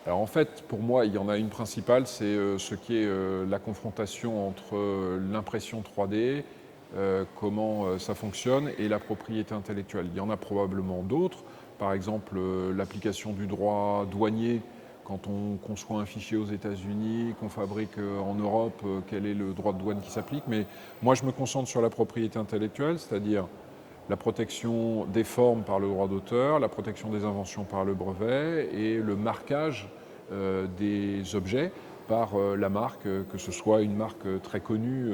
Alors en fait, pour moi, il y en a une principale, c'est ce qui est la confrontation entre l'impression 3D, comment ça fonctionne, et la propriété intellectuelle. Il y en a probablement d'autres, par exemple l'application du droit douanier. Quand on conçoit un fichier aux États-Unis, qu'on fabrique en Europe, quel est le droit de douane qui s'applique. Mais moi, je me concentre sur la propriété intellectuelle, c'est-à-dire la protection des formes par le droit d'auteur, la protection des inventions par le brevet et le marquage des objets par la marque, que ce soit une marque très connue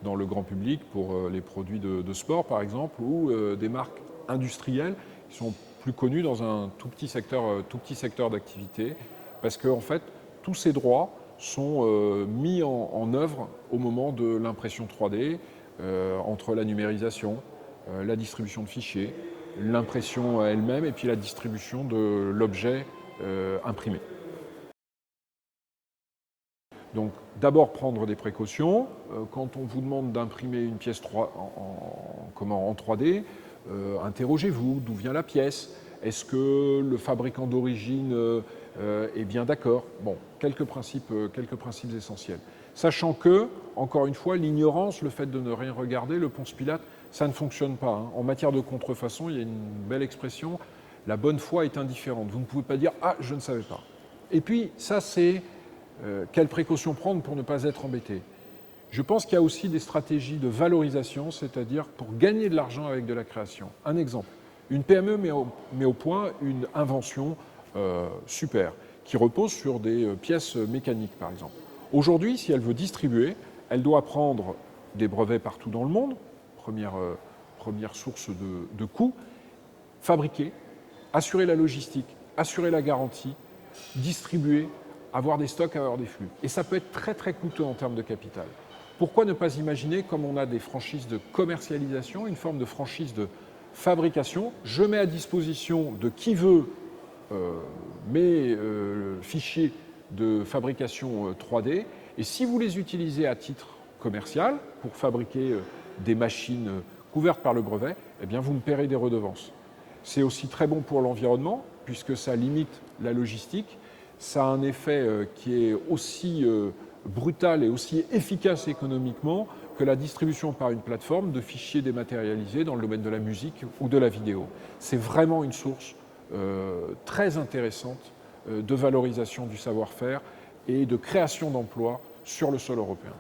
dans le grand public pour les produits de sport par exemple, ou des marques industrielles qui sont plus connues dans un tout petit secteur d'activité, parce que en fait, tous ces droits sont mis en œuvre au moment de l'impression 3D, entre la numérisation, la distribution de fichiers, l'impression elle-même et puis la distribution de l'objet imprimé. Donc d'abord prendre des précautions. Quand on vous demande d'imprimer une pièce en 3D, interrogez-vous, d'où vient la pièce? Est-ce que le fabricant d'origine est bien d'accord? Bon, quelques principes essentiels. Sachant que, encore une fois, l'ignorance, le fait de ne rien regarder, le Ponce Pilate, ça ne fonctionne pas. En matière de contrefaçon, il y a une belle expression, la bonne foi est indifférente. Vous ne pouvez pas dire « Ah, je ne savais pas ». Et puis, ça c'est quelles précautions prendre pour ne pas être embêté? Je pense qu'il y a aussi des stratégies de valorisation, c'est-à-dire pour gagner de l'argent avec de la création. Un exemple, une PME met au point une invention super, qui repose sur des pièces mécaniques, par exemple. Aujourd'hui, si elle veut distribuer, elle doit prendre des brevets partout dans le monde, première source de coûts, fabriquer, assurer la logistique, assurer la garantie, distribuer, avoir des stocks, avoir des flux. Et ça peut être très très coûteux en termes de capital. Pourquoi ne pas imaginer, comme on a des franchises de commercialisation, une forme de franchise de fabrication? Je mets à disposition de qui veut mes fichiers de fabrication 3D, et si vous les utilisez à titre commercial pour fabriquer des machines couvertes par le brevet, eh bien vous me paierez des redevances. C'est aussi très bon pour l'environnement, puisque ça limite la logistique. Ça a un effet qui est aussi brutal et aussi efficace économiquement que la distribution par une plateforme de fichiers dématérialisés dans le domaine de la musique ou de la vidéo. C'est vraiment une source très intéressante de valorisation du savoir-faire et de création d'emplois sur le sol européen.